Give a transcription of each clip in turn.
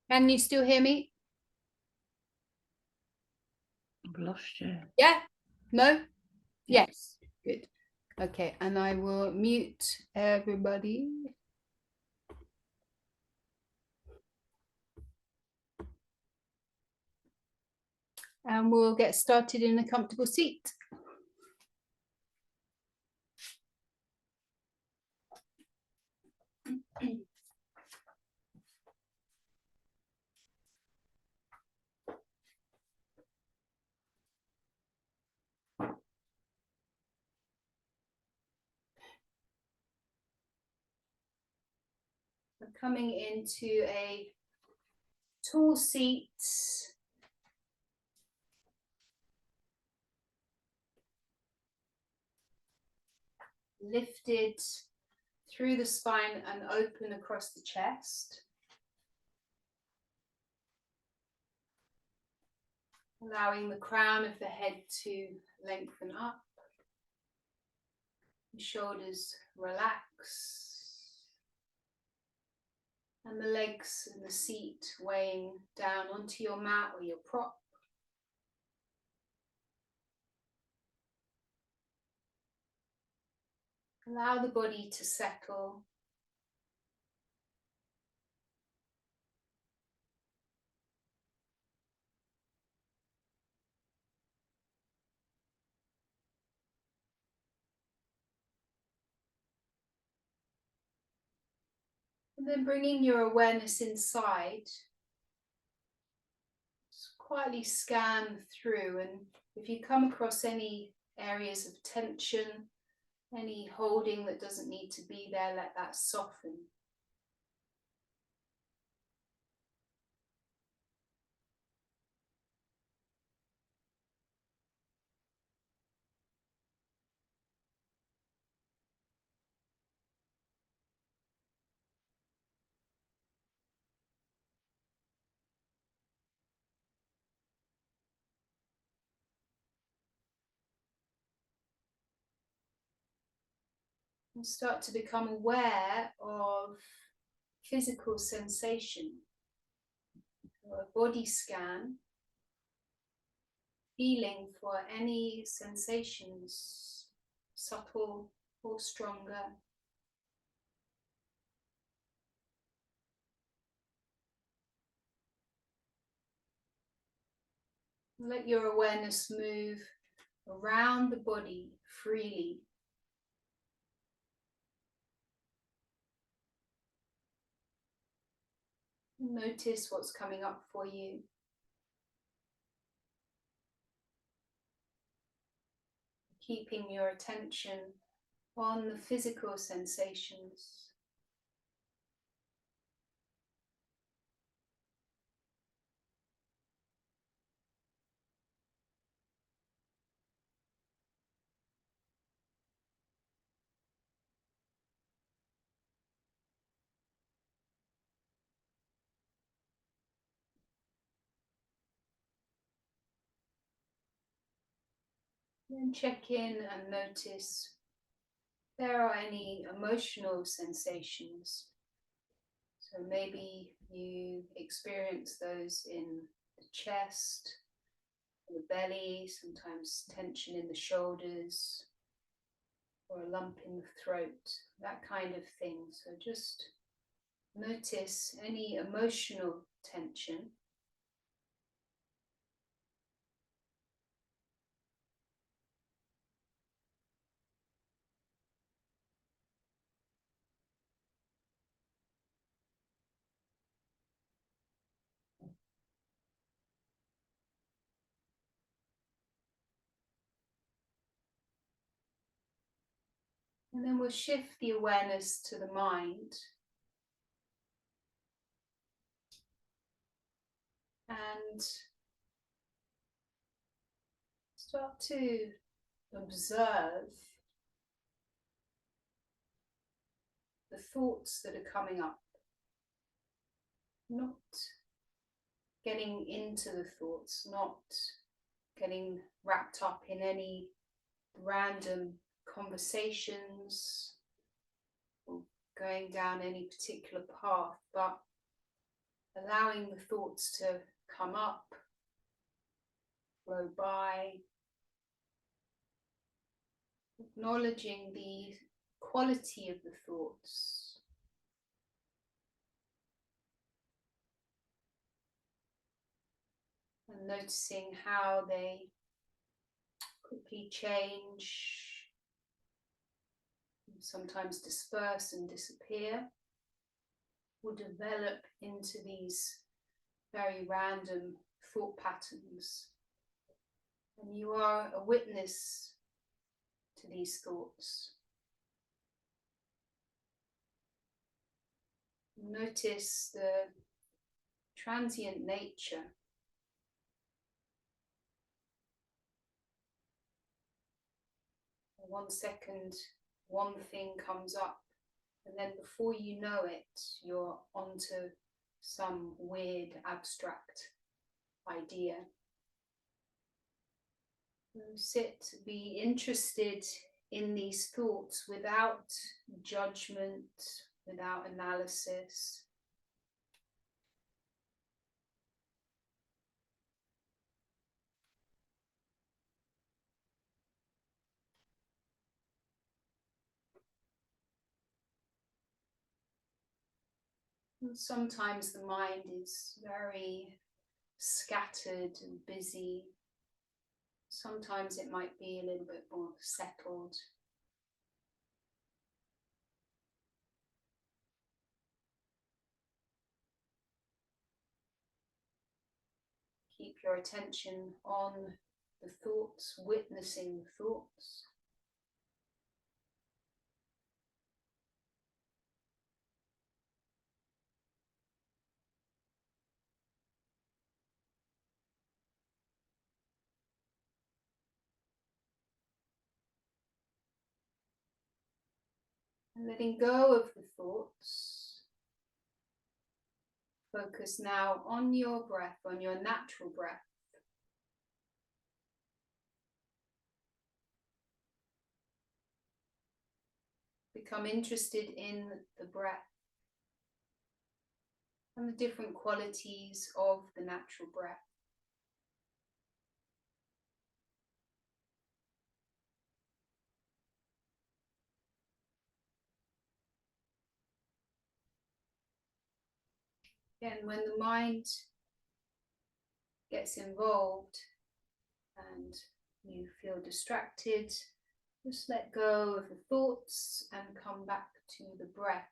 Can you still hear me? I've lost you. Yeah? No? Yeah. Yes. Good. Okay, and I will mute everybody. And we'll get started in a comfortable seat. We're coming into a tall seat. Lifted through the spine and open across the chest. Allowing the crown of the head to lengthen up. The shoulders relax. And the legs and the seat weighing down onto your mat or your prop. Allow the body to settle. And then bringing your awareness inside. Just quietly scan through, and if you come across any areas of tension, any holding that doesn't need to be there, let that soften. And start to become aware of physical sensation. So a body scan, feeling for any sensations, subtle or stronger. Let your awareness move around the body freely. Notice what's coming up for you. Keeping your attention on the physical sensations. Then check in and notice if there are any emotional sensations. So maybe you experience those in the chest, the belly, sometimes tension in the shoulders, or a lump in the throat, that kind of thing. So just notice any emotional tension. And then we'll shift the awareness to the mind. And start to observe the thoughts that are coming up. Not getting into the thoughts, not getting wrapped up in any random conversations or going down any particular path, but allowing the thoughts to come up, flow by, acknowledging the quality of the thoughts. And noticing how they quickly change, sometimes disperse and disappear, or develop into these very random thought patterns. And you are a witness to these thoughts. Notice the transient nature. For 1 second, one thing comes up, and then before you know it, you're onto some weird abstract idea. Sit, be interested in these thoughts without judgment, without analysis. And sometimes the mind is very scattered and busy. Sometimes it might be a little bit more settled. Keep your attention on the thoughts, witnessing the thoughts. And letting go of the thoughts. Focus now on your breath, on your natural breath. Become interested in the breath and the different qualities of the natural breath. Again, when the mind gets involved and you feel distracted, just let go of the thoughts and come back to the breath.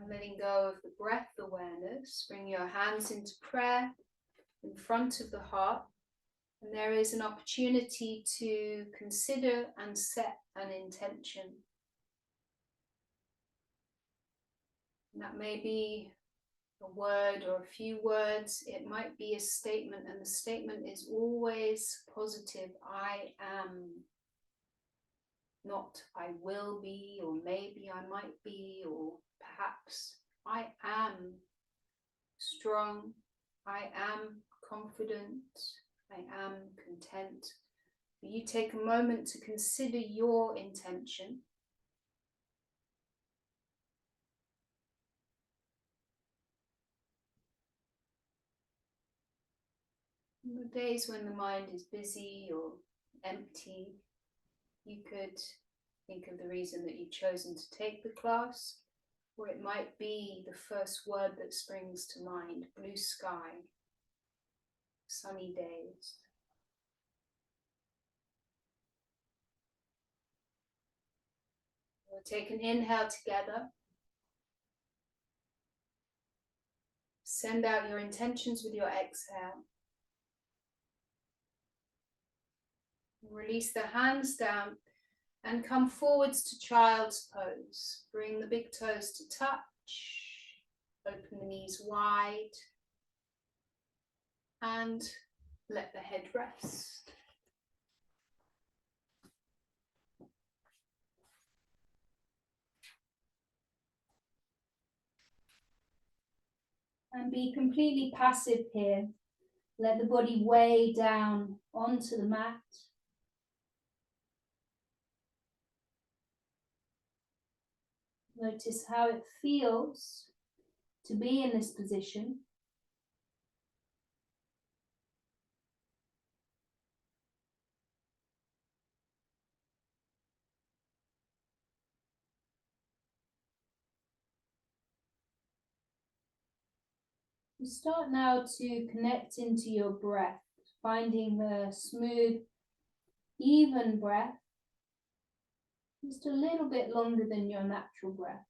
And letting go of the breath awareness, bring your hands into prayer in front of the heart. And there is an opportunity to consider and set an intention. And that may be a word or a few words. It might be a statement, and the statement is always positive. I am, not I will be, or maybe I might be, or perhaps. I am strong. I am confident. I am content. You take a moment to consider your intention. On the days when the mind is busy or empty, you could think of the reason that you've chosen to take the class, or it might be the first word that springs to mind: blue sky, sunny days. We'll take an inhale together. Send out your intentions with your exhale. Release the hands down and come forwards to child's pose. Bring the big toes to touch. Open the knees wide. And let the head rest. And be completely passive here. Let the body weigh down onto the mat. Notice how it feels to be in this position. You start now to connect into your breath, finding the smooth, even breath, just a little bit longer than your natural breath.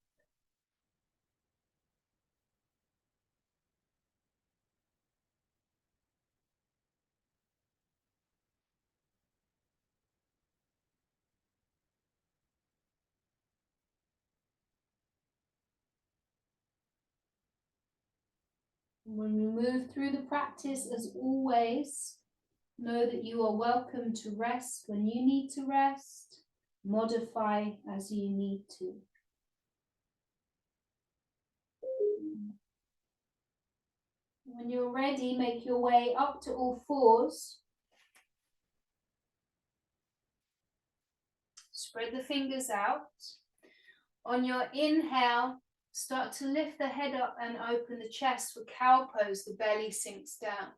When you move through the practice, as always, know that you are welcome to rest when you need to rest, modify as you need to. When you're ready, make your way up to all fours. Spread the fingers out. On your inhale, start to lift the head up and open the chest for cow pose. The belly sinks down.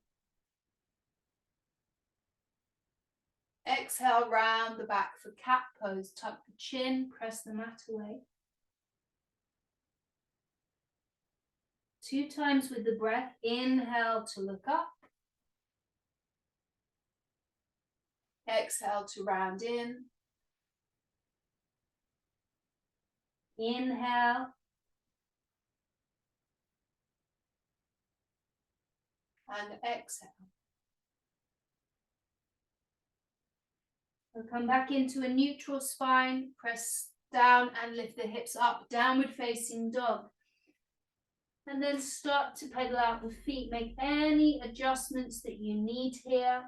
Exhale, round the back for cat pose. Tuck the chin, press the mat away. 2 times with the breath. Inhale to look up. Exhale to round in. Inhale. And exhale. We'll come back into a neutral spine, press down and lift the hips up, downward facing dog. And then start to pedal out the feet. Make any adjustments that you need here.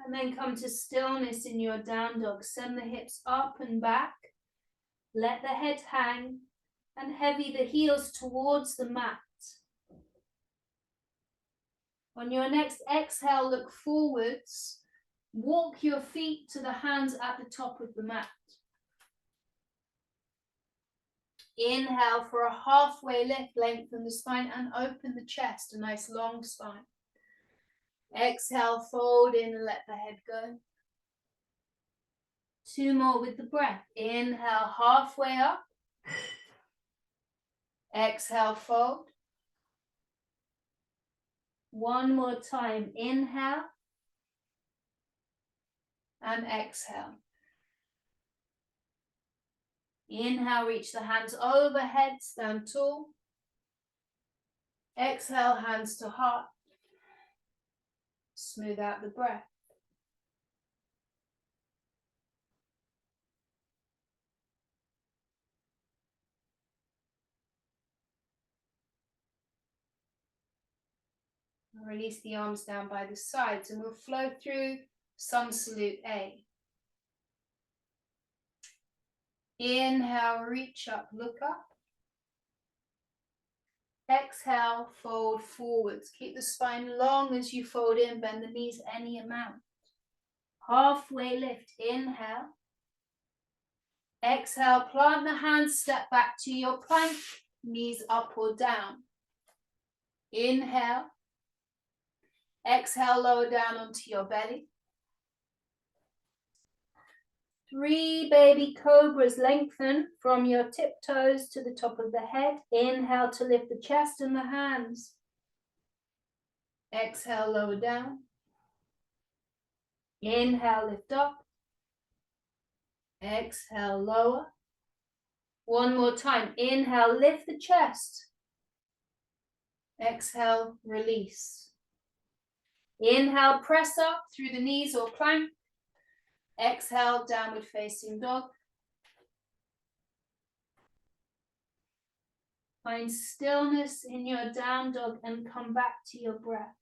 And then come to stillness in your down dog. Send the hips up and back. Let the head hang and heavy the heels towards the mat. On your next exhale, look forwards. Walk your feet to the hands at the top of the mat. Inhale for a halfway lift, lengthen the spine and open the chest, a nice long spine. Exhale, fold in and let the head go. 2 more with the breath. Inhale, halfway up. Exhale, fold. 1 more time. Inhale and exhale. Inhale, reach the hands overhead, stand tall. Exhale, hands to heart. Smooth out the breath. Release the arms down by the sides and we'll flow through Sun Salute A. Inhale, reach up, look up. Exhale, fold forwards. Keep the spine long as you fold in, bend the knees any amount. Halfway lift, inhale. Exhale, plant the hands, step back to your plank, knees up or down. Inhale. Exhale, lower down onto your belly. 3 baby cobras, lengthen from your tiptoes to the top of the head. Inhale to lift the chest and the hands. Exhale, lower down. Inhale, lift up. Exhale, lower. 1 more time. Inhale, lift the chest. Exhale, release. Inhale, press up through the knees or plank. Exhale, downward facing dog. Find stillness in your down dog and come back to your breath.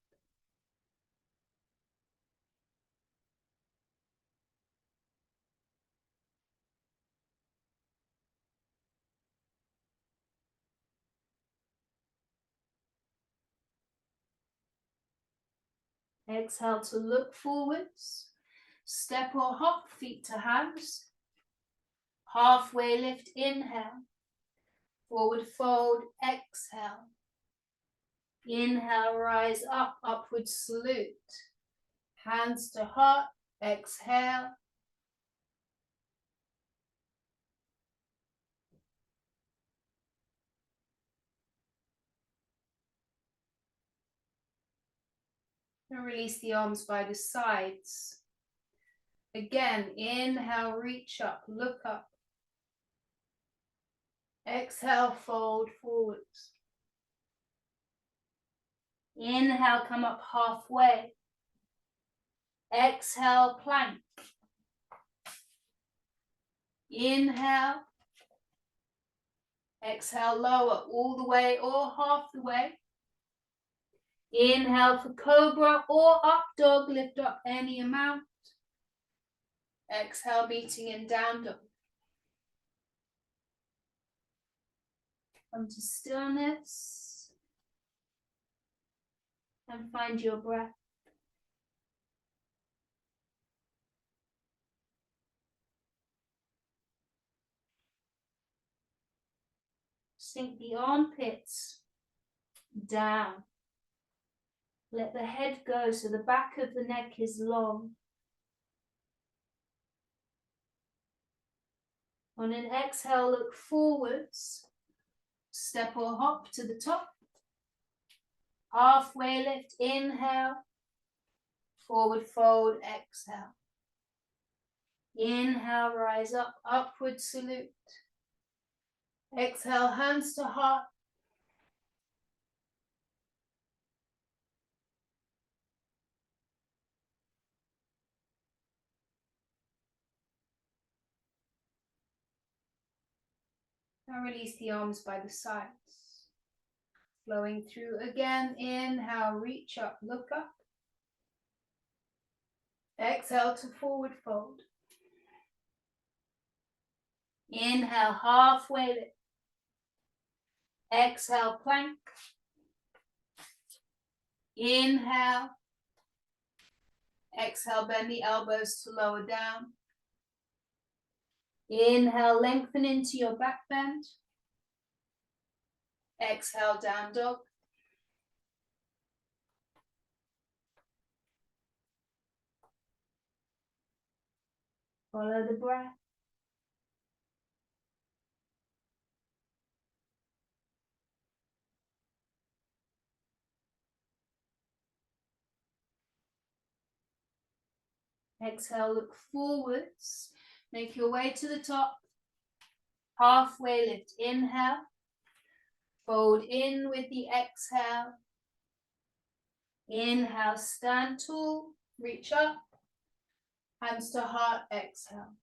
Exhale to look forwards. Step or hop, feet to hands. Halfway lift, inhale. Forward fold, exhale. Inhale, rise up, upward salute. Hands to heart, exhale. And release the arms by the sides. Again, inhale, reach up, look up. Exhale, fold forwards. Inhale, come up halfway. Exhale, plank. Inhale. Exhale, lower all the way or half the way. Inhale for cobra or up dog, lift up any amount. Exhale, meeting in down dog. Come to stillness and find your breath. Sink the armpits down. Let the head go so the back of the neck is long. On an exhale, look forwards. Step or hop to the top. Halfway lift, inhale. Forward fold, exhale. Inhale, rise up, upward salute. Exhale, hands to heart. Now release the arms by the sides. Flowing through again, inhale, reach up, look up. Exhale to forward fold. Inhale, halfway lift. Exhale, plank. Inhale. Exhale, bend the elbows to lower down. Inhale, lengthen into your back bend. Exhale, down dog. Follow the breath. Exhale, look forwards. Make your way to the top. Halfway lift, inhale. Fold in with the exhale. Inhale, stand tall, reach up. Hands to heart, exhale.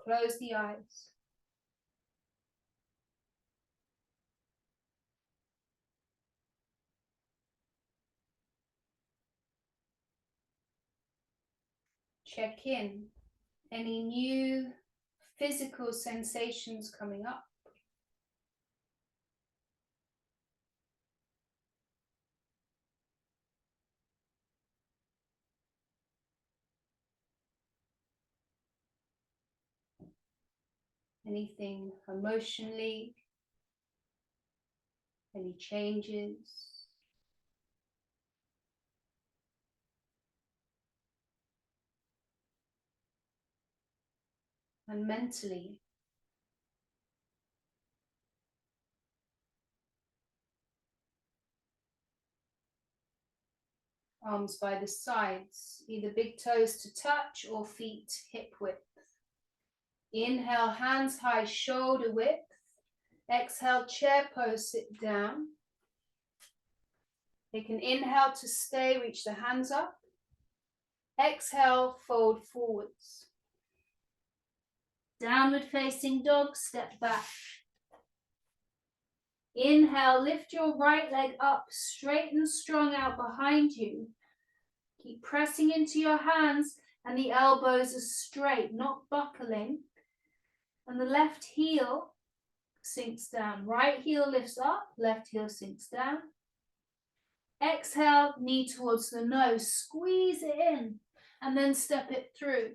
Close the eyes. Check in. Any new physical sensations coming up? Anything emotionally? Any changes? And mentally? Arms by the sides, either big toes to touch or feet hip width. Inhale, hands high, shoulder width. Exhale, chair pose, sit down. Take an inhale to stay, reach the hands up. Exhale, fold forwards. Downward facing dog, step back. Inhale, lift your right leg up, straight and strong out behind you. Keep pressing into your hands and the elbows are straight, not buckling. And the left heel sinks down. Right heel lifts up, left heel sinks down. Exhale, knee towards the nose, squeeze it in and then step it through.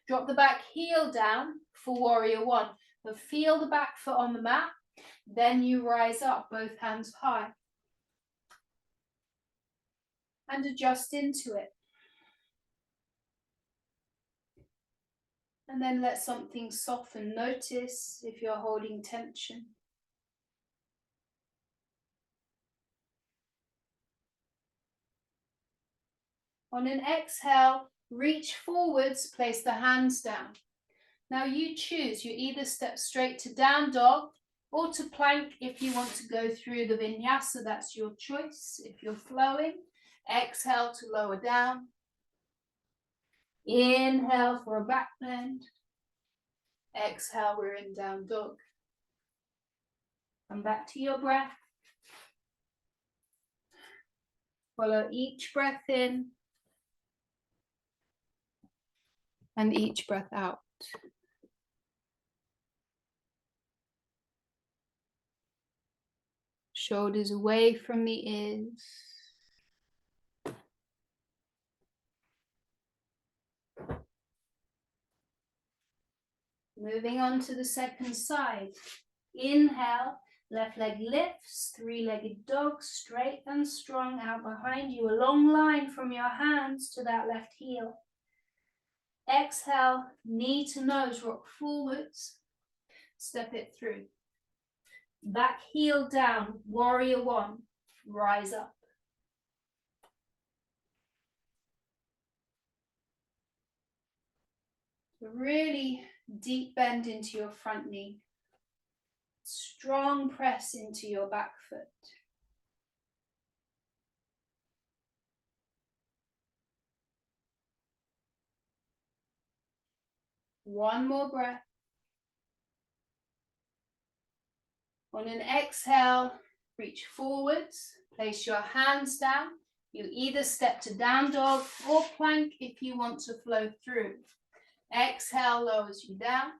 Drop the back heel down for warrior one, but feel the back foot on the mat. Then you rise up, both hands high. And adjust into it. And then let something soften. Notice if you're holding tension. On an exhale, reach forwards, place the hands down. Now you choose, you either step straight to down dog or to plank if you want to go through the vinyasa, that's your choice. If you're flowing, exhale to lower down. Inhale for a back bend. Exhale, we're in down dog. Come back to your breath. Follow each breath in and each breath out. Shoulders away from the ears. Moving on to the second side. Inhale, left leg lifts, three-legged dog, straight and strong out behind you. A long line from your hands to that left heel. Exhale, knee to nose, rock forwards. Step it through. Back heel down, warrior one, rise up. Really deep bend into your front knee. Strong press into your back foot. One more breath. On an exhale, reach forwards, place your hands down. You either step to down dog or plank if you want to flow through. Exhale, lowers you down.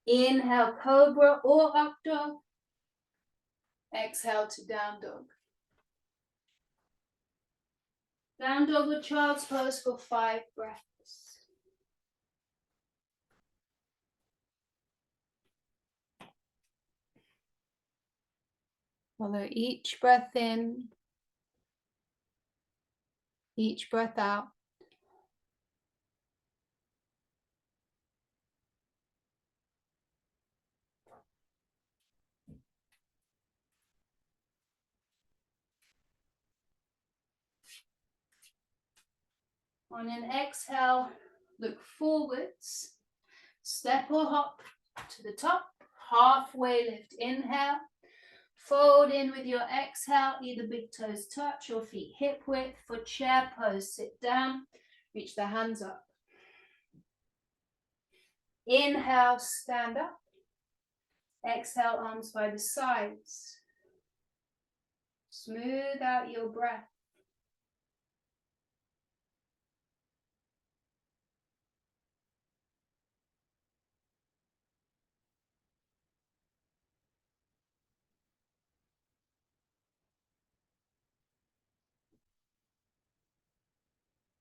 Inhale, cobra or up dog. Exhale to down dog. Down dog or child's pose for 5 breaths. Follow each breath in, each breath out. On an exhale, look forwards, step or hop to the top, halfway lift, inhale, fold in with your exhale, either big toes touch or feet hip width. For chair pose, sit down, reach the hands up. Inhale, stand up, exhale, arms by the sides. Smooth out your breath.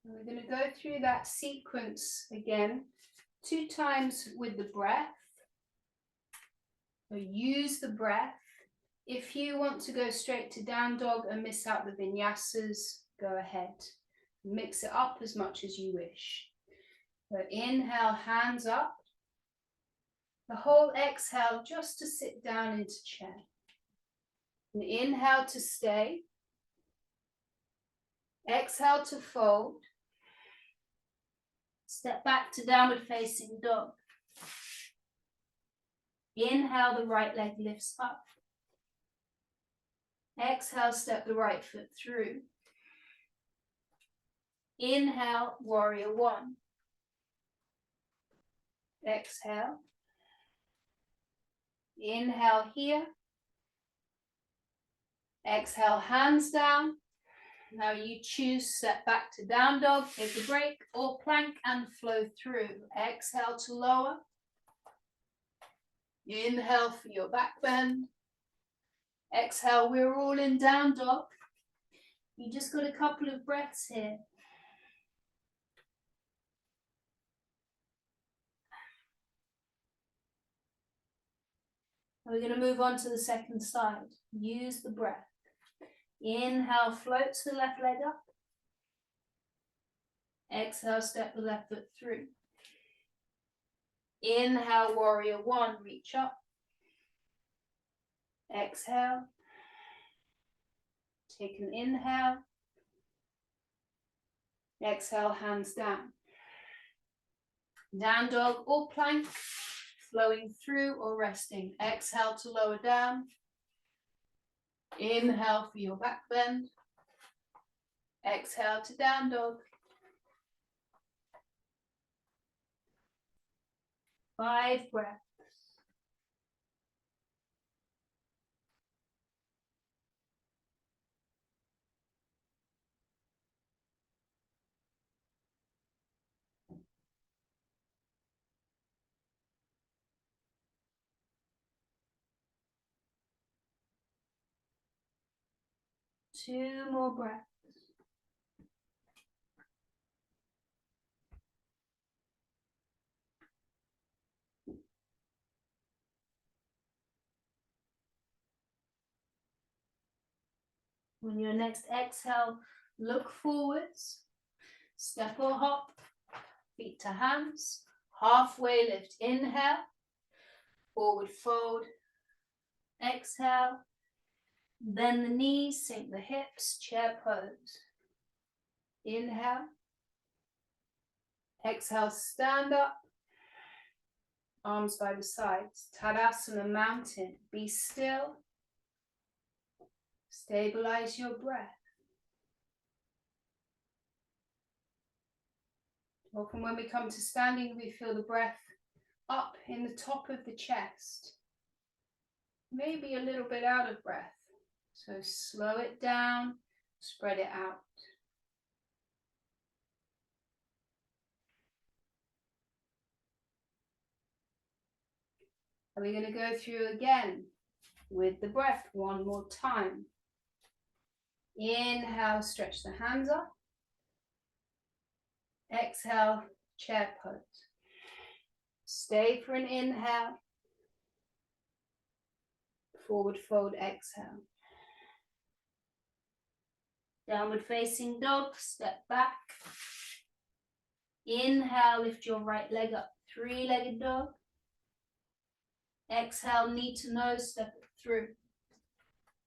And we're going to go through that sequence again, 2 times with the breath. So use the breath. If you want to go straight to down dog and miss out the vinyasas, go ahead. Mix it up as much as you wish. So inhale, hands up. The whole exhale just to sit down into chair. And inhale to stay. Exhale to fold. Step back to downward facing dog. Inhale, the right leg lifts up. Exhale, step the right foot through. Inhale, warrior one. Exhale. Inhale here. Exhale, hands down. Now you choose, step back to down dog, take a break, or plank and flow through. Exhale to lower. Inhale for your back bend. Exhale, we're all in down dog. You just got a couple of breaths here. We're going to move on to the second side. Use the breath. Inhale, float the left leg up. Exhale, step the left foot through. Inhale, warrior one, reach up. Exhale. Take an inhale. Exhale, hands down. Down dog or plank, flowing through or resting. Exhale to lower down. Inhale for your back bend. Exhale to down dog. 5 breaths. Two more breaths. On your next exhale, look forwards, step or hop, feet to hands, halfway lift, inhale, forward fold, exhale, bend the knees, sink the hips, chair pose. Inhale, exhale, stand up, arms by the sides, Tadasana mountain, be still, stabilize your breath. Often when we come to standing, we feel the breath up in the top of the chest, maybe a little bit out of breath. So slow it down, spread it out. And we're going to go through again with the breath one more time. Inhale, stretch the hands up. Exhale, chair pose. Stay for an inhale. Forward fold, exhale. Downward facing dog, step back. Inhale, lift your right leg up, 3-legged dog. Exhale, knee to nose, step it through.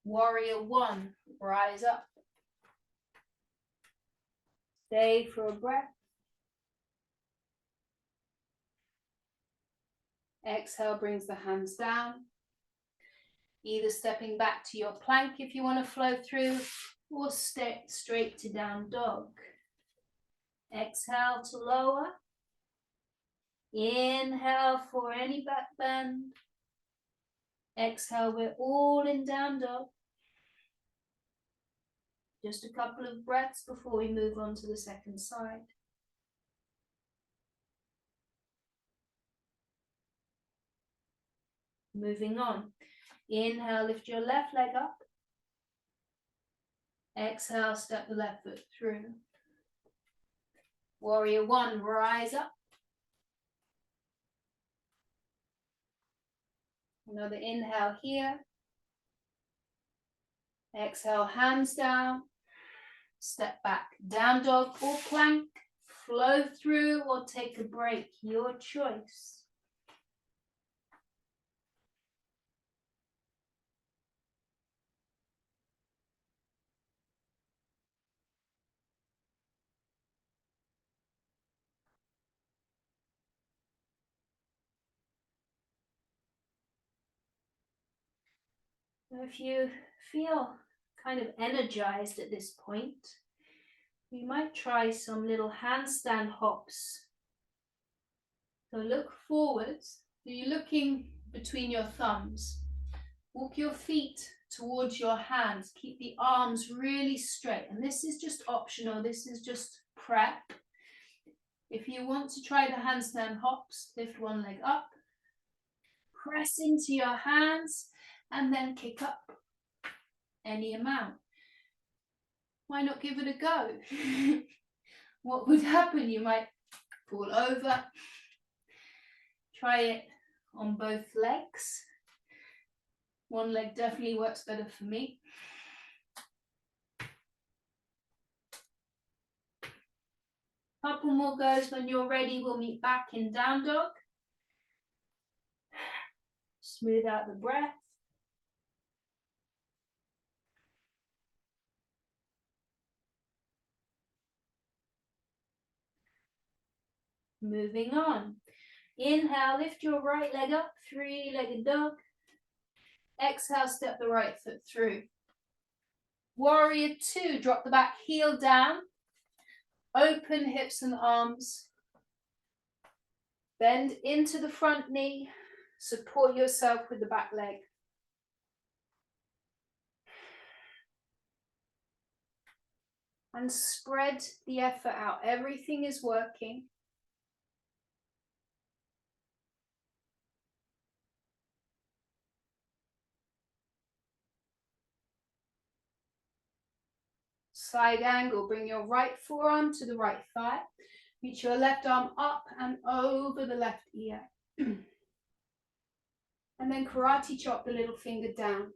Warrior one, rise up. Stay for a breath. Exhale brings the hands down. Either stepping back to your plank if you want to flow through, or step straight to down dog. Exhale to lower. Inhale for any back bend. Exhale, we're all in down dog. Just a couple of breaths before we move on to the second side. Moving on. Inhale, lift your left leg up. Exhale, step the left foot through. Warrior one, rise up. Another inhale here. Exhale, hands down. Step back, down dog or plank. Flow through or take a break, your choice. If you feel kind of energized at this point, you might try some little handstand hops. So look forwards. So you're looking between your thumbs. Walk your feet towards your hands. Keep the arms really straight. And this is just optional. This is just prep. If you want to try the handstand hops, lift one leg up, press into your hands, and then kick up any amount. Why not give it a go? What would happen? You might fall over. Try it on both legs. One leg definitely works better for me. Couple more goes. When you're ready, we'll meet back in down dog. Smooth out the breath. Moving on. Inhale, lift your right leg up, three-legged dog. Exhale, step the right foot through. Warrior two, drop the back heel down. Open hips and arms. Bend into the front knee. Support yourself with the back leg. And spread the effort out. Everything is working. Side angle, bring your right forearm to the right thigh. Reach your left arm up and over the left ear. And then karate chop the little finger down.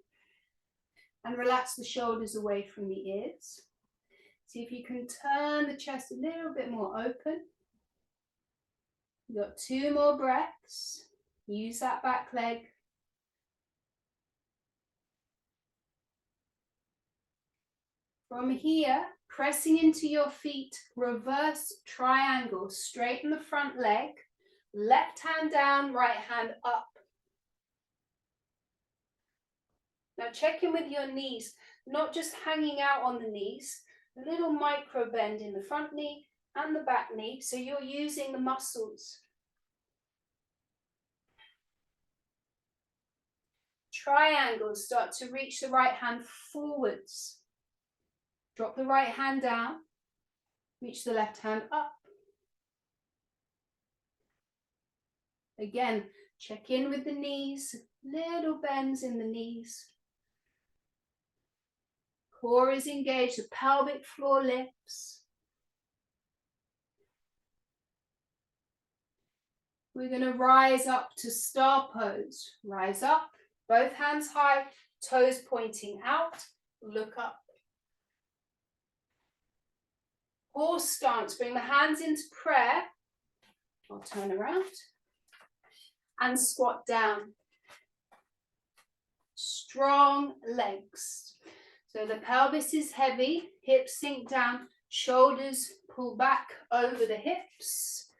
And relax the shoulders away from the ears. See if you can turn the chest a little bit more open. You've got 2 more breaths. Use that back leg. From here, pressing into your feet, reverse triangle, straighten the front leg, left hand down, right hand up. Now check in with your knees, not just hanging out on the knees, a little micro bend in the front knee and the back knee, so you're using the muscles. Triangles, start to reach the right hand forwards. Drop the right hand down, reach the left hand up. Again, check in with the knees, little bends in the knees. Core is engaged, the pelvic floor lifts. We're going to rise up to star pose. Rise up, both hands high, toes pointing out, look up. Horse stance, bring the hands into prayer. I'll turn around. And squat down. Strong legs. So the pelvis is heavy, hips sink down, shoulders pull back over the hips,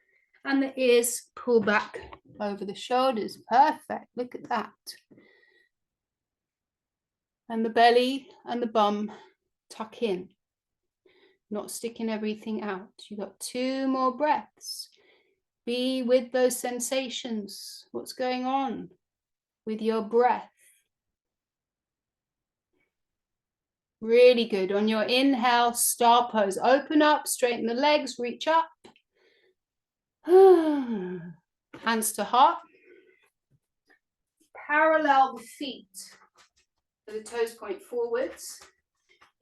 and the ears pull back over the shoulders. Perfect, look at that. And the belly and the bum tuck in. Not sticking everything out. You've got 2 more breaths. Be with those sensations. What's going on with your breath? Really good. On your inhale, star pose. Open up, straighten the legs, reach up. Hands to heart. Parallel the feet. So the toes point forwards.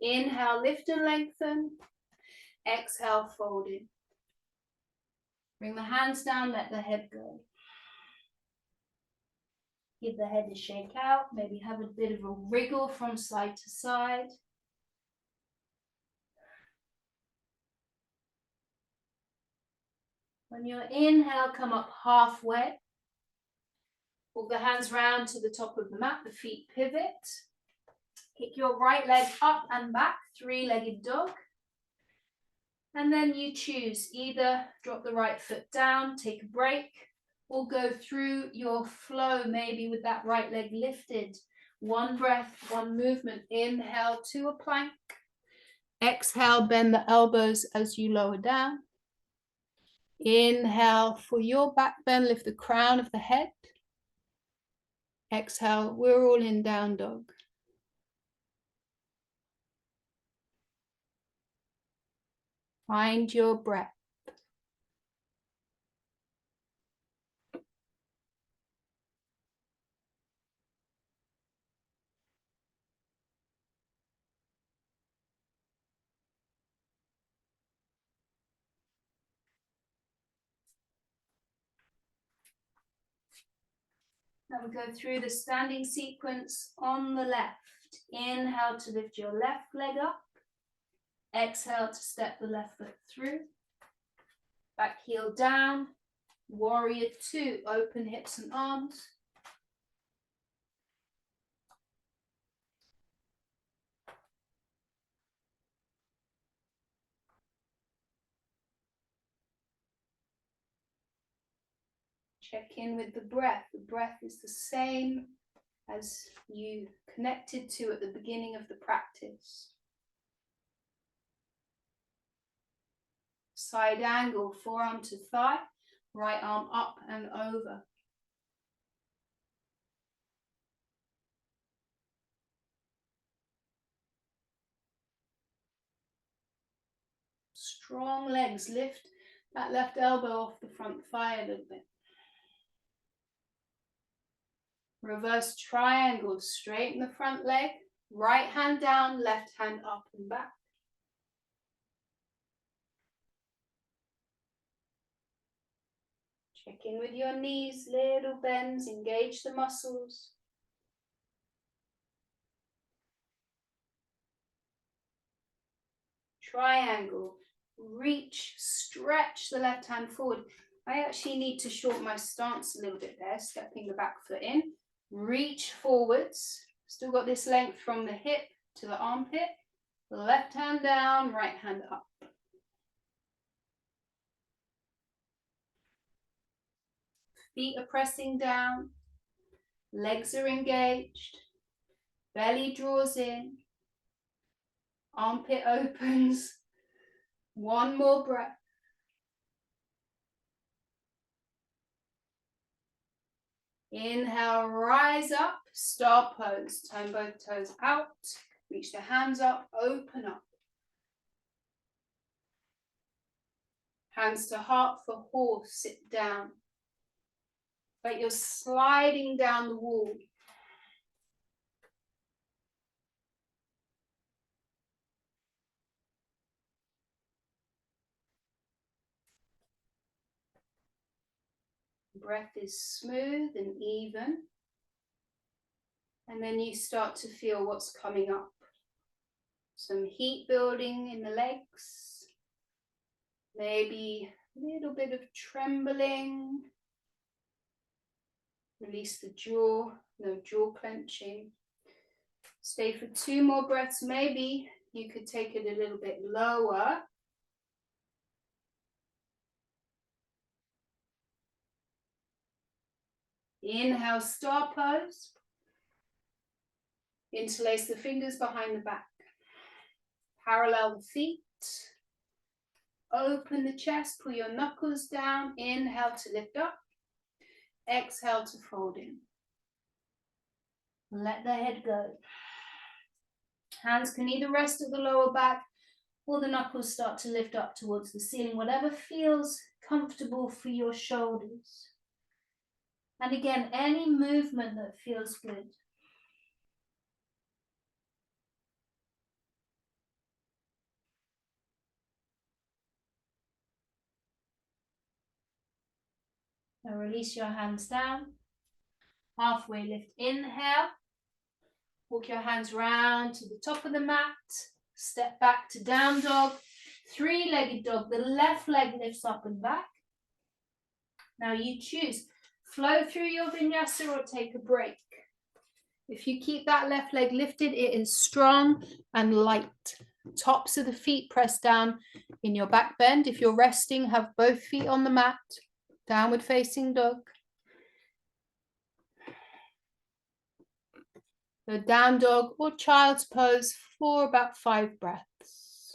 Inhale, lift and lengthen. Exhale, fold in. Bring the hands down, let the head go. Give the head a shake out, maybe have a bit of a wriggle from side to side. When you inhale, come up halfway. Pull the hands round to the top of the mat, the feet pivot. Kick your right leg up and back, 3-legged dog. And then you choose, either drop the right foot down, take a break, or go through your flow, maybe with that right leg lifted. 1 breath, 1 movement. Inhale to a plank. Exhale, bend the elbows as you lower down. Inhale for your back bend, lift the crown of the head. Exhale, we're all in down dog. Find your breath. Now we go through the standing sequence on the left. Inhale to lift your left leg up. Exhale to step the left foot through. Back heel down. Warrior two, open hips and arms. Check in with the breath. The breath is the same as you connected to at the beginning of the practice. Side angle, forearm to thigh, right arm up and over. Strong legs, lift that left elbow off the front thigh a little bit. Reverse triangle, straighten the front leg, right hand down, left hand up and back. Check in with your knees, little bends, engage the muscles. Triangle, reach, stretch the left hand forward. I actually need to shorten my stance a little bit there, stepping the back foot in. Reach forwards, still got this length from the hip to the armpit. Left hand down, right hand up. Feet are pressing down, legs are engaged, belly draws in, armpit opens. One more breath. Inhale, rise up, star pose. Turn both toes out, reach the hands up, open up. Hands to heart for horse, sit down. But you're sliding down the wall. Breath is smooth and even. And then you start to feel what's coming up. Some heat building in the legs. Maybe a little bit of trembling. Release the jaw, no jaw clenching. Stay for 2 more breaths. Maybe you could take it a little bit lower. Inhale, star pose. Interlace the fingers behind the back. Parallel the feet. Open the chest, pull your knuckles down. Inhale to lift up. Exhale to fold in. Let the head go. Hands can either rest at the lower back or the knuckles start to lift up towards the ceiling, whatever feels comfortable for your shoulders. And again, any movement that feels good. Now release your hands down. Halfway lift, inhale. Walk your hands round to the top of the mat. Step back to down dog. 3-legged dog. The left leg lifts up and back. Now you choose. Flow through your vinyasa or take a break. If you keep that left leg lifted, it is strong and light. Tops of the feet press down in your back bend. If you're resting, have both feet on the mat. Downward facing dog. The down dog or child's pose for about 5 breaths.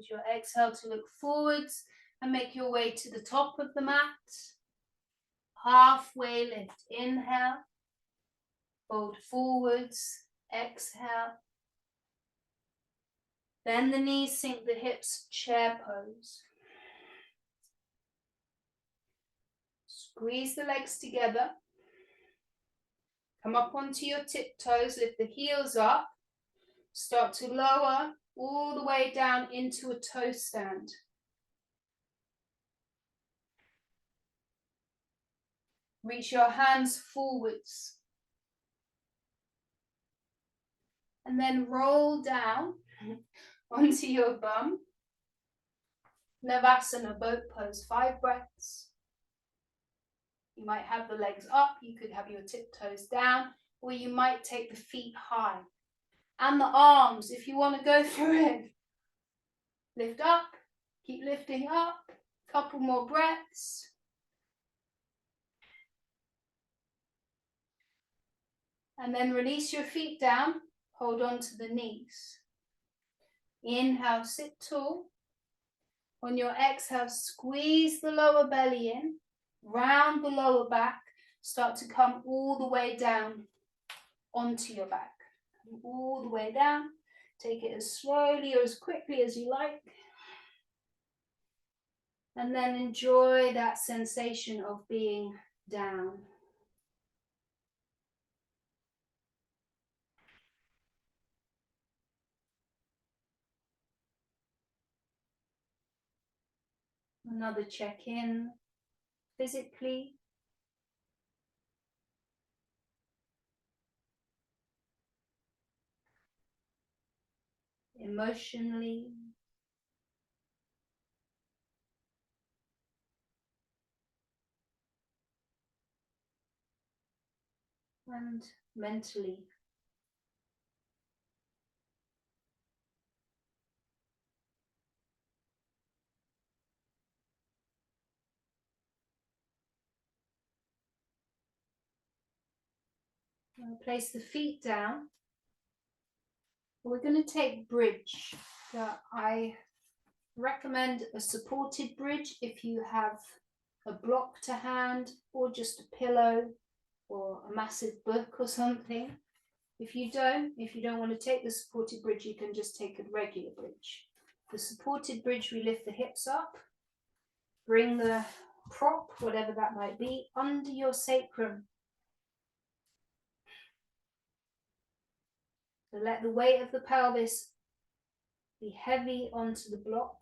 Use your exhale to look forwards and make your way to the top of the mat. Halfway lift, inhale, fold forwards, exhale. Bend the knees, sink the hips, chair pose. Squeeze the legs together. Come up onto your tiptoes, lift the heels up. Start to lower all the way down into a toe stand. Reach your hands forwards. And then roll down onto your bum. Navasana, boat pose, 5 breaths. You might have the legs up, you could have your tiptoes down, or you might take the feet high. And the arms, if you want to go for it. Lift up, keep lifting up, couple more breaths. And then release your feet down, hold on to the knees. Inhale, sit tall. On your exhale, squeeze the lower belly in, round the lower back, start to come all the way down onto your back. All the way down. Take it as slowly or as quickly as you like. And then enjoy that sensation of being down. Another check-in physically. Emotionally. And mentally. Place the feet down. We're going to take bridge. I recommend a supported bridge if you have a block to hand or just a pillow or a massive book or something. If you don't want to take the supported bridge, you can just take a regular bridge. The supported bridge, we lift the hips up, bring the prop, whatever that might be, under your sacrum. So let the weight of the pelvis be heavy onto the block.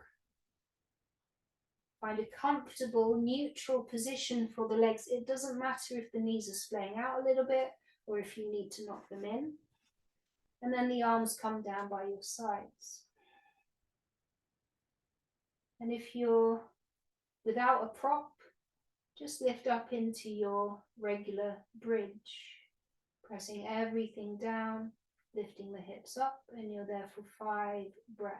Find a comfortable, neutral position for the legs. It doesn't matter if the knees are splaying out a little bit or if you need to knock them in. And then the arms come down by your sides. And if you're without a prop, just lift up into your regular bridge, pressing everything down, lifting the hips up, and you're there for 5 breaths.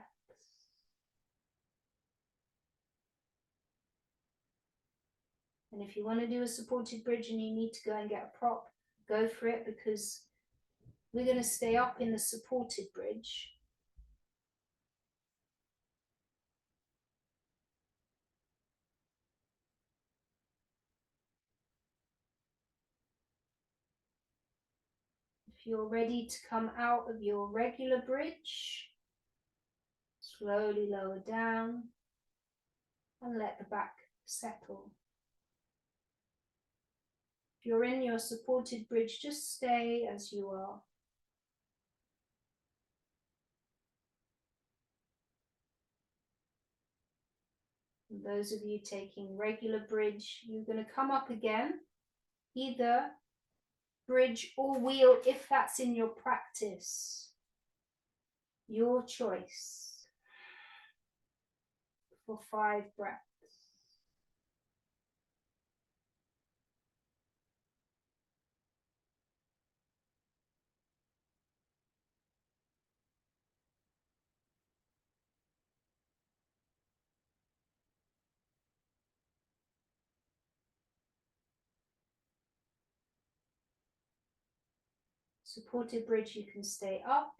And if you want to do a supported bridge and you need to go and get a prop, go for it, because we're going to stay up in the supported bridge. If you're ready to come out of your regular bridge, slowly lower down and let the back settle. If you're in your supported bridge, just stay as you are. And those of you taking regular bridge, you're going to come up again, either bridge or wheel if that's in your practice. Your choice. For 5 breaths. Supported bridge, you can stay up,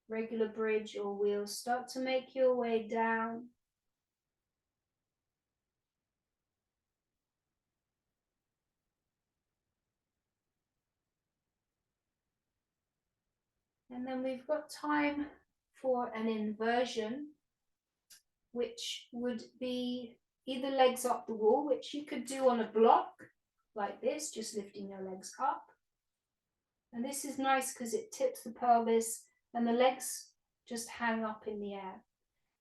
regular bridge or wheel. Start to make your way down. And then we've got time for an inversion, which would be either legs up the wall, which you could do on a block like this, just lifting your legs up. And this is nice because it tips the pelvis and the legs just hang up in the air.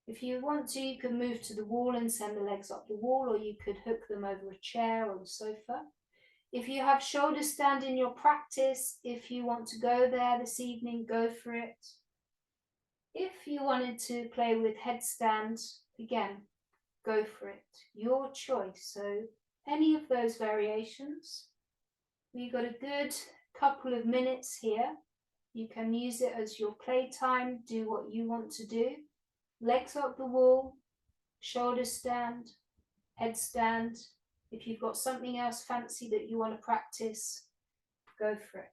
If you want to, you can move to the wall and send the legs up the wall, or you could hook them over a chair or a sofa. If you have shoulder stand in your practice, if you want to go there this evening, go for it. If you wanted to play with headstand, again, go for it. Your choice. So any of those variations. We've got a good couple of minutes here. You can use it as your playtime. Do what you want to do. Legs up the wall, shoulder stand, headstand. If you've got something else fancy that you want to practice, go for it.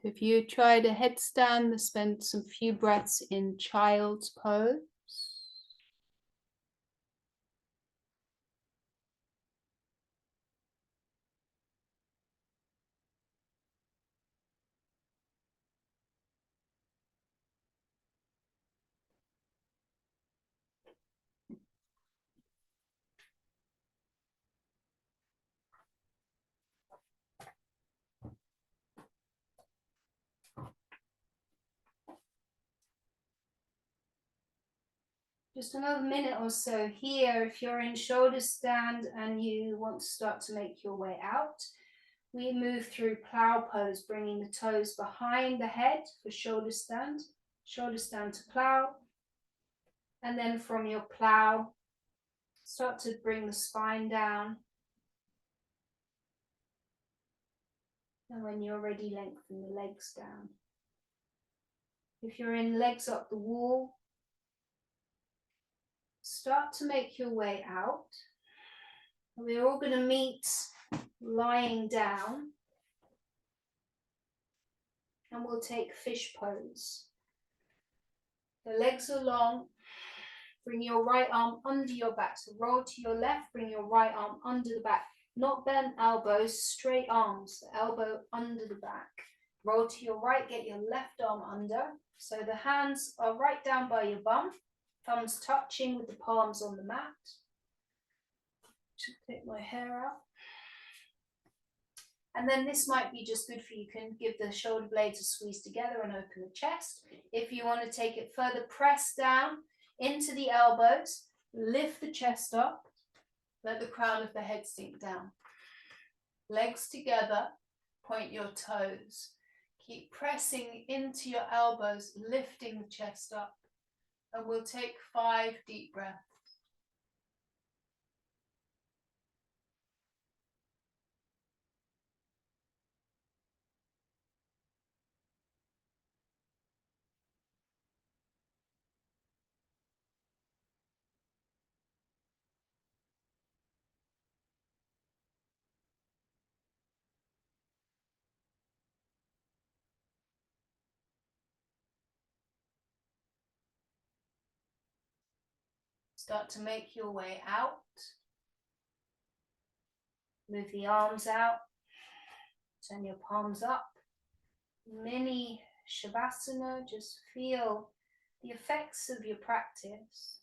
If you tried a headstand, spend some few breaths in child's pose. Just another minute or so here. If you're in shoulder stand and you want to start to make your way out, we move through plow pose, bringing the toes behind the head for shoulder stand to plow. And then from your plow, start to bring the spine down. And when you're ready, lengthen the legs down. If you're in legs up the wall, start to make your way out. We're all going to meet lying down. And we'll take fish pose. The legs are long. Bring your right arm under your back. So roll to your left, bring your right arm under the back. Not bent elbows, straight arms. The elbow under the back. Roll to your right, get your left arm under. So the hands are right down by your bum. Thumbs touching with the palms on the mat. Just take my hair out. And then this might be just good for you. You can give the shoulder blades a squeeze together and open the chest. If you want to take it further, press down into the elbows, lift the chest up, let the crown of the head sink down. Legs together, point your toes. Keep pressing into your elbows, lifting the chest up. And we'll take 5 deep breaths. Start to make your way out. Move the arms out. Turn your palms up. Mini Shavasana. Just feel the effects of your practice.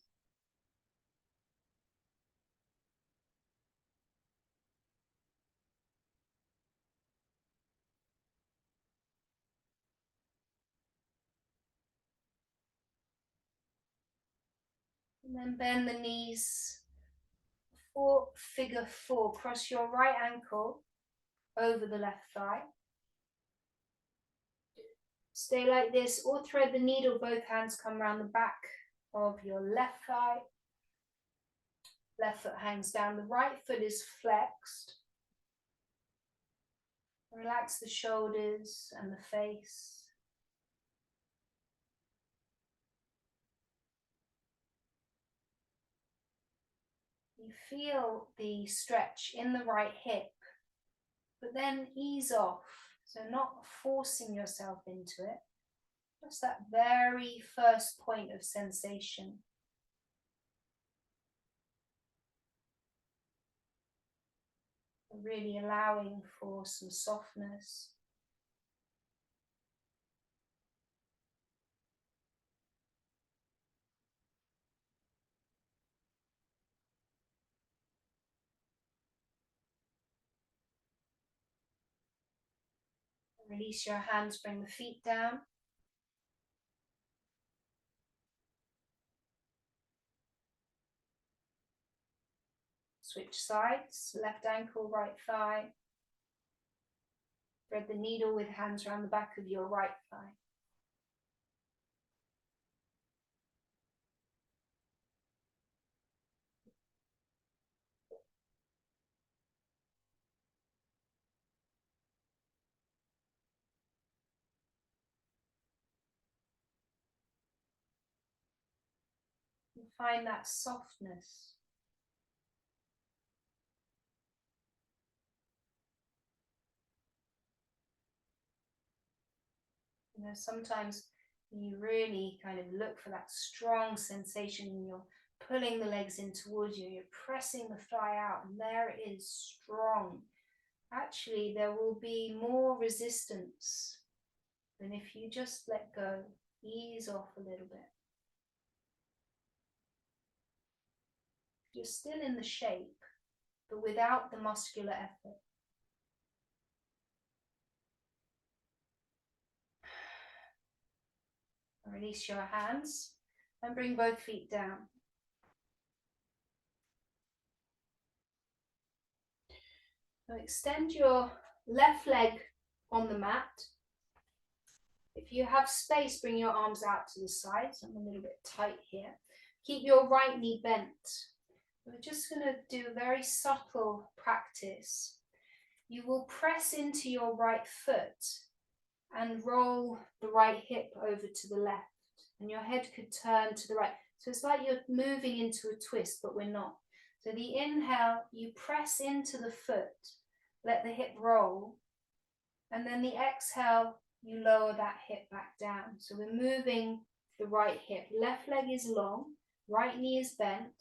And then bend the knees. Figure four. Cross your right ankle over the left thigh. Stay like this or thread the needle. Both hands come around the back of your left thigh. Left foot hangs down, the right foot is flexed. Relax the shoulders and the face. You feel the stretch in the right hip, but then ease off. So not forcing yourself into it, just that very first point of sensation. Really allowing for some softness. Release your hands, bring the feet down. Switch sides, left ankle, right thigh. Thread the needle with hands around the back of your right thigh. And find that softness. You know, sometimes you really kind of look for that strong sensation and you're pulling the legs in towards you, you're pressing the thigh out, and there it is, strong. Actually, there will be more resistance than if you just let go, ease off a little bit. You're still in the shape, but without the muscular effort. Release your hands and bring both feet down. Now extend your left leg on the mat. If you have space, bring your arms out to the sides. I'm a little bit tight here. Keep your right knee bent. We're just going to do a very subtle practice. You will press into your right foot and roll the right hip over to the left, and your head could turn to the right. So it's like you're moving into a twist, but we're not. So the inhale, you press into the foot, let the hip roll, and then the exhale, you lower that hip back down. So we're moving the right hip. Left leg is long, right knee is bent.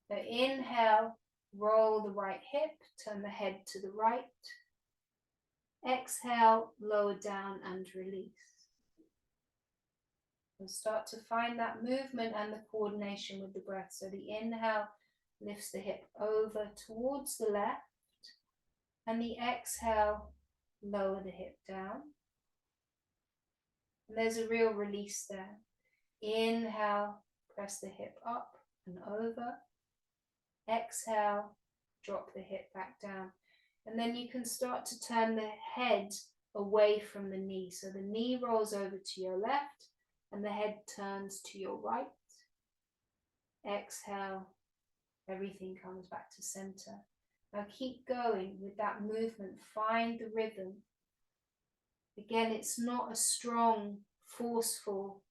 So inhale, roll the right hip, turn the head to the right. Exhale, lower down and release. We'll start to find that movement and the coordination with the breath. So the inhale lifts the hip over towards the left, and the exhale, lower the hip down. And there's a real release there. Inhale, press the hip up and over. Exhale, drop the hip back down. And then you can start to turn the head away from the knee. So the knee rolls over to your left and the head turns to your right. Exhale, everything comes back to center. Now keep going with that movement. Find the rhythm. Again, it's not a strong, forceful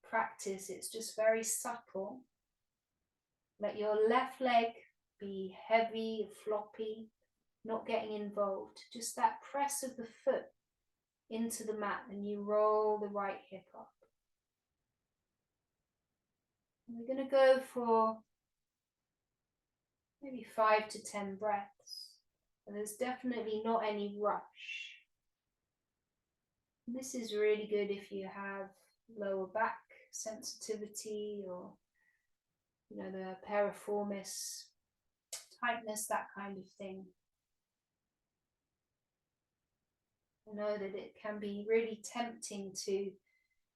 practice. It's just very subtle. Let your left leg be heavy, floppy, not getting involved. Just that press of the foot into the mat, and you roll the right hip up. And we're going to go for maybe 5 to 10 breaths. And there's definitely not any rush. This is really good if you have lower back sensitivity or the piriformis tightness, that kind of thing. I know that it can be really tempting to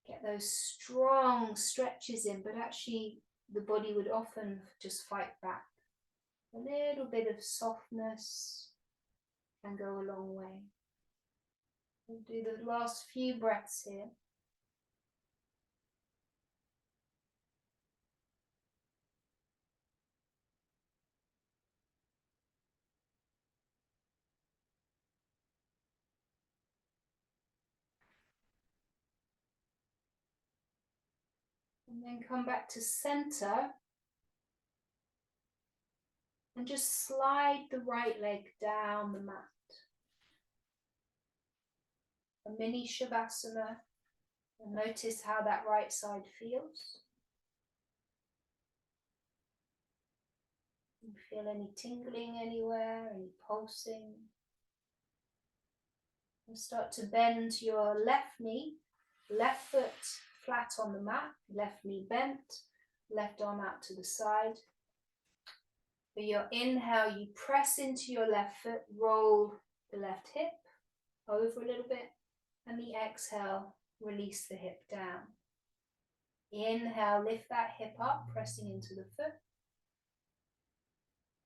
get those strong stretches in, but actually the body would often just fight back. A little bit of softness can go a long way. We'll do the last few breaths here. And then come back to center. And just slide the right leg down the mat. A mini Shavasana. And notice how that right side feels. You feel any tingling anywhere, any pulsing. And start to bend your left knee, left foot flat on the mat, left knee bent, left arm out to the side. For your inhale, you press into your left foot, roll the left hip over a little bit, and the exhale, release the hip down. Inhale, lift that hip up, pressing into the foot.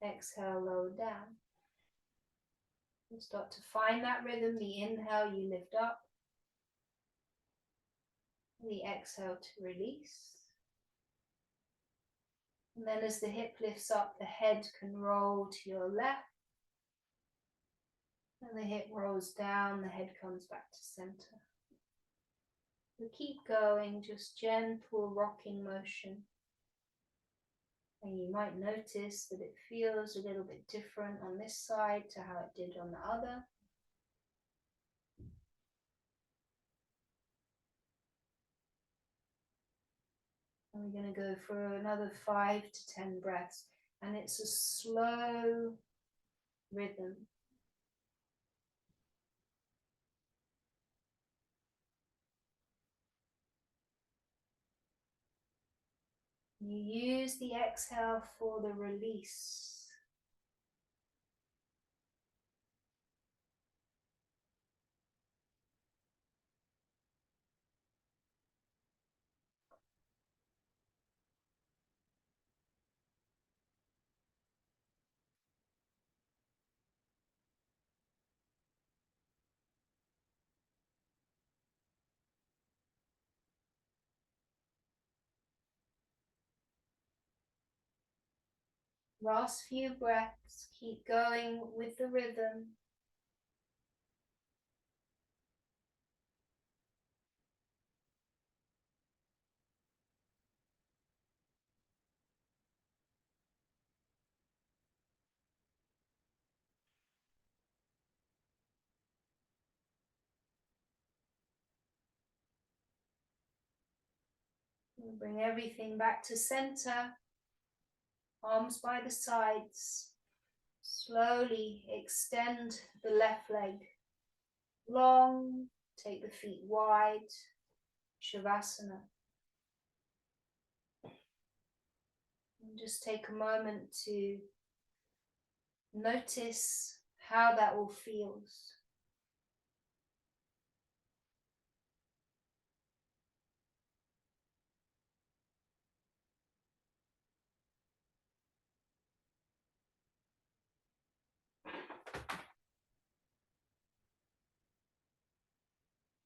Exhale, lower down. You start to find that rhythm. The inhale, you lift up. The exhale to release. And then as the hip lifts up, the head can roll to your left. And the hip rolls down, the head comes back to center. We keep going, just gentle rocking motion. And you might notice that it feels a little bit different on this side to how it did on the other. And we're going to go for another 5 to 10 breaths. And it's a slow rhythm. You use the exhale for the release. Last few breaths, keep going with the rhythm. We'll bring everything back to center. Arms by the sides. Slowly extend the left leg long. Take the feet wide. Shavasana. And just take a moment to notice how that all feels.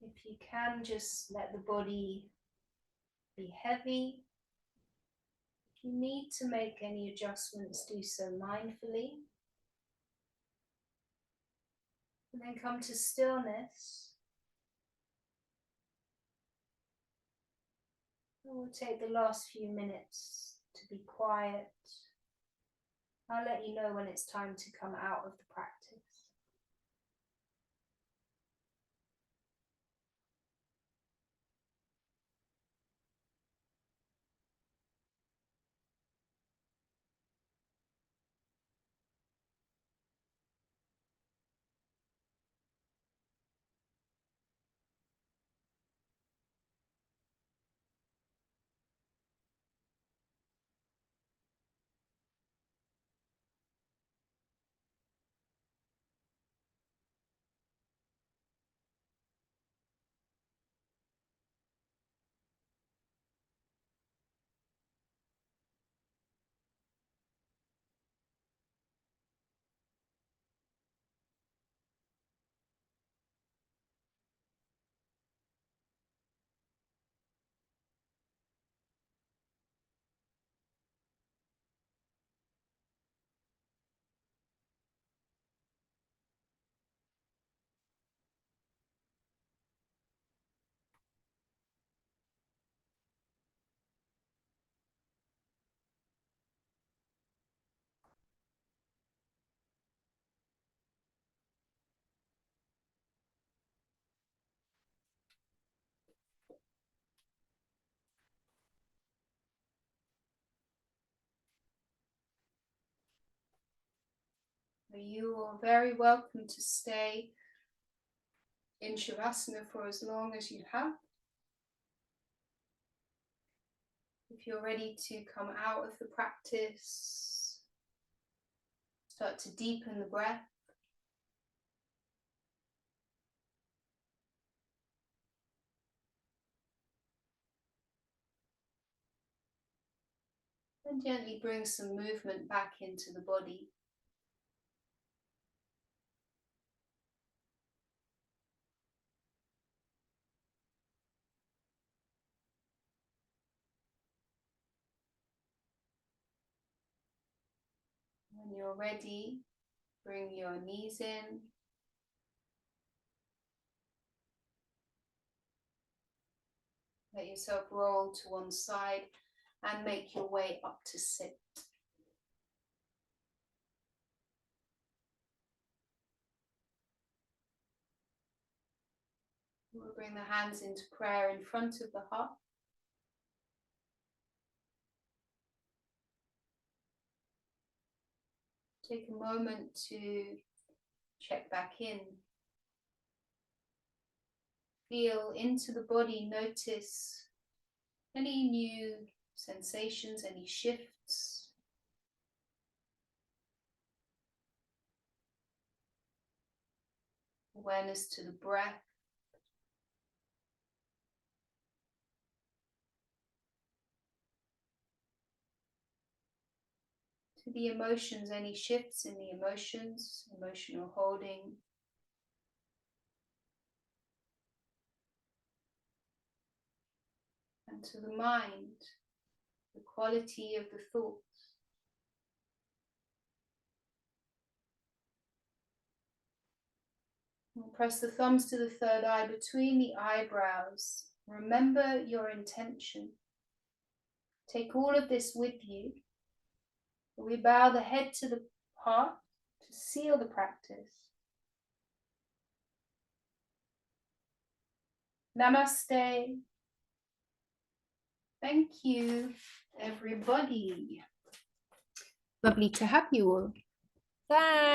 If you can, just let the body be heavy. If you need to make any adjustments, do so mindfully. And then come to stillness. And we'll take the last few minutes to be quiet. I'll let you know when it's time to come out of the practice. You are very welcome to stay in Shavasana for as long as you have. If you're ready to come out of the practice, start to deepen the breath. And gently bring some movement back into the body. When you're ready, bring your knees in. Let yourself roll to one side and make your way up to sit. We'll bring the hands into prayer in front of the heart. Take a moment to check back in. Feel into the body, notice any new sensations, any shifts. Awareness to the breath. To the emotions, any shifts in the emotions, emotional holding. And to the mind, the quality of the thoughts. And press the thumbs to the third eye between the eyebrows. Remember your intention. Take all of this with you. We bow the head to the heart to seal the practice. Namaste. Thank you, everybody. Lovely to have you all. Thanks.